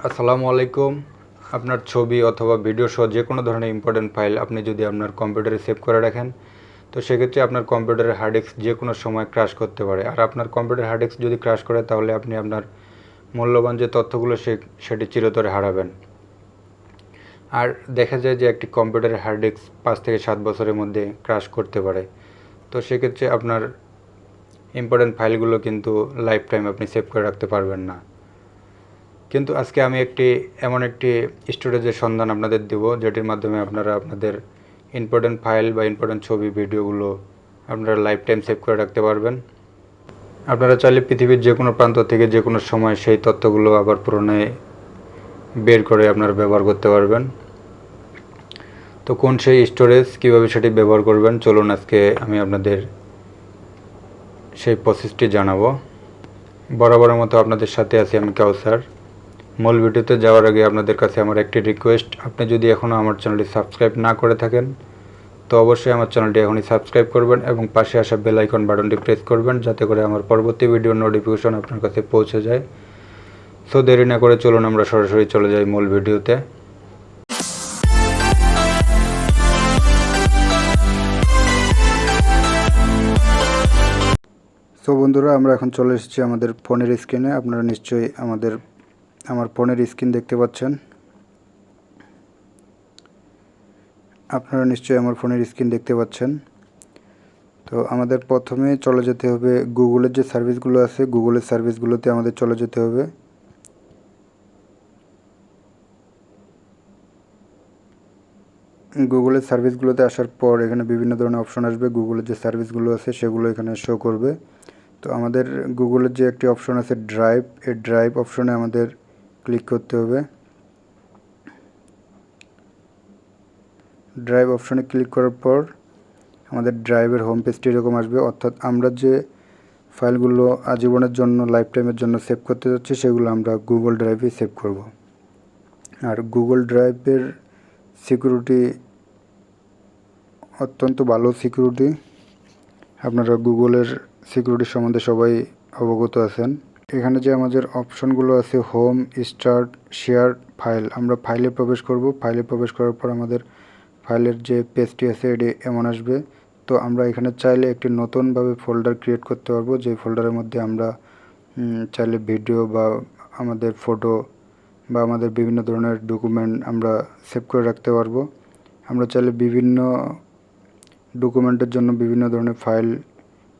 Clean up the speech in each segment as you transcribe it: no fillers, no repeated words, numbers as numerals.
আসসালামু আলাইকুম। আপনার ছবি অথবা ভিডিও সহ যে কোনো ধরনের ইম্পর্টেন্ট ফাইল আপনি যদি আপনার কম্পিউটারে সেভ করে রাখেন, তো সেক্ষেত্রে আপনার কম্পিউটারের হার্ড ডিস্ক যে কোনো সময় ক্র্যাশ করতে পারে। আর আপনার কম্পিউটার হার্ড ডিস্ক যদি ক্র্যাশ করে, তাহলে আপনি আপনার মূল্যবান যে তথ্যগুলো সেটি চিরতরে হারাবেন। আর দেখা যায় যে একটি কম্পিউটারের হার্ড ডিস্ক 5 থেকে 7 বছরের মধ্যে ক্র্যাশ করতে পারে। তো সেক্ষেত্রে আপনার ইম্পর্টেন্ট ফাইলগুলো কিন্তু লাইফ টাইম আপনি সেভ করে রাখতে পারবেন না। কিন্তু আজকে আমি এমন একটি স্টোরেজের সন্ধান আপনাদের দেব, যেটির মাধ্যমে আপনারা আপনাদের ইম্পর্টেন্ট ফাইল বা ইম্পর্টেন্ট ছবি ভিডিওগুলো আপনারা লাইফ টাইম সেভ করে রাখতে পারবেন। আপনারা চাইলে পৃথিবীর যে কোনো প্রান্ত থেকে যে কোনো সময় সেই তথ্যগুলো আবার পুনরায় বের করে আপনারা ব্যবহার করতে পারবেন। তো কোন সেই স্টোরেজ, কীভাবে সেটি ব্যবহার করবেন, চলুন আজকে আমি আপনাদের সেই প্রসেসটি জানাবো। বরাবরের মতো আপনাদের সাথে আছি আমি কাউসার। মূল ভিডিওতে যাওয়ার আগে আপনাদের কাছে আমার একটি রিকোয়েস্ট, আপনি যদি এখনও আমার চ্যানেলটি সাবস্ক্রাইব না করে থাকেন, তো অবশ্যই আমার চ্যানেলটি এখনই সাবস্ক্রাইব করবেন এবং পাশে আসা বেল আইকন বাটনটি প্রেস করবেন, যাতে করে আমার পরবর্তী ভিডিওর নোটিফিকেশন আপনার কাছে পৌঁছে যায়। সো দেরি না করে চলুন আমরা সরাসরি চলে যাই মূল ভিডিওতে। তো বন্ধুরা, আমরা এখন চলে এসেছি আমাদের ফোনের স্ক্রিনে। আপনারা নিশ্চয়ই আমার ফোনের স্ক্রিন দেখতে পাচ্ছেন। তো আমাদের প্রথমে চলে যেতে হবে গুগলের যে সার্ভিসগুলো আছে, গুগলের সার্ভিসগুলোতে আমাদের চলে যেতে হবে। গুগলের সার্ভিসগুলোতে আসার পর এখানে বিভিন্ন ধরনের অপশন আসবে। গুগলের যে সার্ভিসগুলো আছে সেগুলো এখানে শো করবে। তো আমাদের গুগলের যে একটি অপশন আছে ড্রাইভ, এই ড্রাইভ অপশনে আমাদের ক্লিক করতে হবে। ড্রাইভ অপশনে ক্লিক করার পর আমাদের ড্রাইভের হোম পেজটি এরকম আসবে, অর্থাৎ আমরা যে ফাইলগুলো আজীবনের জন্য লাইফ টাইমের জন্য সেভ করতে যাচ্ছি সেগুলো আমরা গুগল ড্রাইভে সেভ করব। আর গুগল ড্রাইভের সিকিউরিটি অত্যন্ত ভালো সিকিউরিটি। আপনারা গুগলের সিকিউরিটি সম্বন্ধে সবাই অবগত আছেন। এখানে যে আমাদের অপশনগুলো আছে হোম, স্টার্ট, শেয়ার, ফাইল, আমরা ফাইলে প্রবেশ করব। ফাইলে প্রবেশ করার পর আমাদের ফাইলের যে পেজটি আছে এটি এমন আসবে। তো আমরা এখানে চাইলে একটি নতুনভাবে ফোল্ডার ক্রিয়েট করতে পারবো, যে ফোল্ডারের মধ্যে আমরা চাইলে ভিডিও বা আমাদের ফটো বা আমাদের বিভিন্ন ধরনের ডকুমেন্ট আমরা সেভ করে রাখতে পারবো। আমরা চাইলে বিভিন্ন ডকুমেন্টের জন্য বিভিন্ন ধরনের ফাইল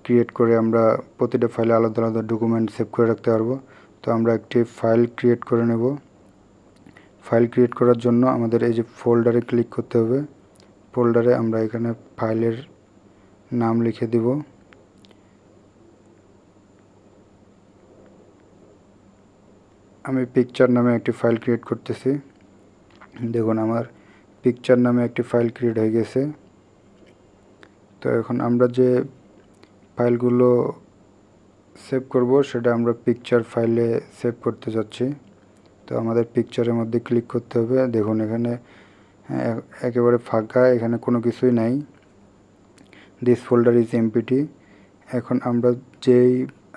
ক্রিয়েট করে আমরা প্রতিটা ফাইলে আলাদা আলাদা ডকুমেন্ট সেভ করে রাখতে পারবো। তো আমরা একটি ফাইল ক্রিয়েট করে নেব। ফাইল ক্রিয়েট করার জন্য আমাদের এই যে ফোল্ডারে ক্লিক করতে হবে। ফোল্ডারে আমরা এখানে ফাইলের নাম লিখে দিব। আমি পিকচার নামে একটি ফাইল ক্রিয়েট করতেছি। দেখুন আমার পিকচার নামে একটি ফাইল ক্রিয়েট হয়ে গেছে। তো এখন আমরা যে ফাইলগুলো সেভ করব সেটা আমরা পিকচার ফাইলে সেভ করতে যাচ্ছি। তো আমাদের পিকচারের মধ্যে ক্লিক করতে হবে। দেখুন এখানে একেবারে ফাঁকা, এখানে কোনো কিছুই নাই। This folder is এমপিটি। এখন আমরা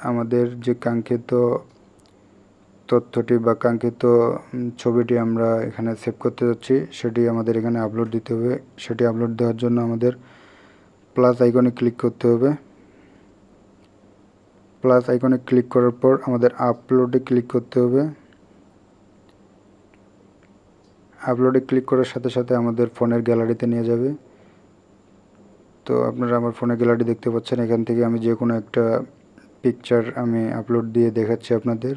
আমাদের যে কাঙ্ক্ষিত তথ্যটি বা কাঙ্ক্ষিত ছবিটি আমরা এখানে সেভ করতে যাচ্ছি সেটি আমাদের এখানে আপলোড দিতে হবে। সেটি আপলোড দেওয়ার জন্য আমাদের প্লাস আইকনে ক্লিক করতে হবে। প্লাস আইকনে ক্লিক করার পর আমাদের আপলোডে ক্লিক করতে হবে। আপলোডে ক্লিক করার সাথে সাথে আমাদের ফোনের গ্যালারিতে নিয়ে যাবে। তো আপনারা আমার ফোনের গ্যালারি দেখতে পাচ্ছেন। এখান থেকে আমি যে কোনো একটা পিকচার আমি আপলোড দিয়ে দেখাচ্ছি আপনাদের।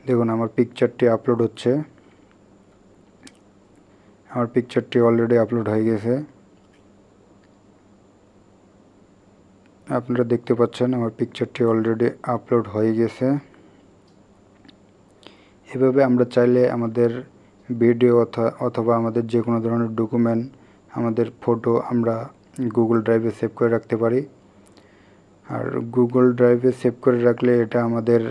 দেখুন আমার পিকচারটি আপলোড হচ্ছে। আমার পিকচারটি অলরেডি আপলোড হয়ে গেছে। আপনারা দেখতে পাচ্ছেন আমার পিকচারটি অলরেডি আপলোড হয়ে গেছে। এভাবে আমরা চাইলে আমাদের ভিডিও অথবা আমাদের যে কোনো ধরনের ডকুমেন্ট, আমাদের ফটো আমরা গুগল ড্রাইভে সেভ করে রাখতে পারি। আর গুগল ড্রাইভে সেভ করে রাখলে এটা আমাদের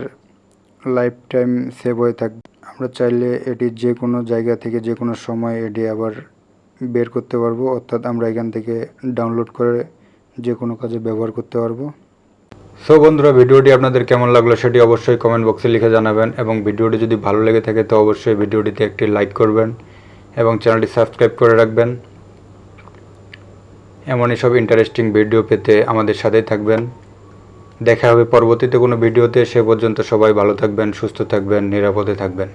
লাইফ টাইম সেভ হয়ে থাকবে। আমরা চাইলে এটি যে কোনো জায়গা থেকে যে কোনো সময় এটি আবার বের করতে পারবো, অর্থাৎ আমরা এখান থেকে ডাউনলোড করে যে কোনো কাজে ব্যবহার করতে পারবো। সো বন্ধুরা, ভিডিওটি আপনাদের কেমন লাগলো সেটি অবশ্যই কমেন্ট বক্সে লিখে জানাবেন, এবং ভিডিওটি যদি ভালো লেগে থাকে তো অবশ্যই ভিডিওটিতে একটি লাইক করবেন এবং চ্যানেলটি সাবস্ক্রাইব করে রাখবেন। এমনই সব ইন্টারেস্টিং ভিডিও পেতে আমাদের সাথেই থাকবেন। দেখা হবে পরবর্তীতে কোনো ভিডিওতে। সে পর্যন্ত সবাই ভালো থাকবেন, সুস্থ থাকবেন, নিরাপদে থাকবেন।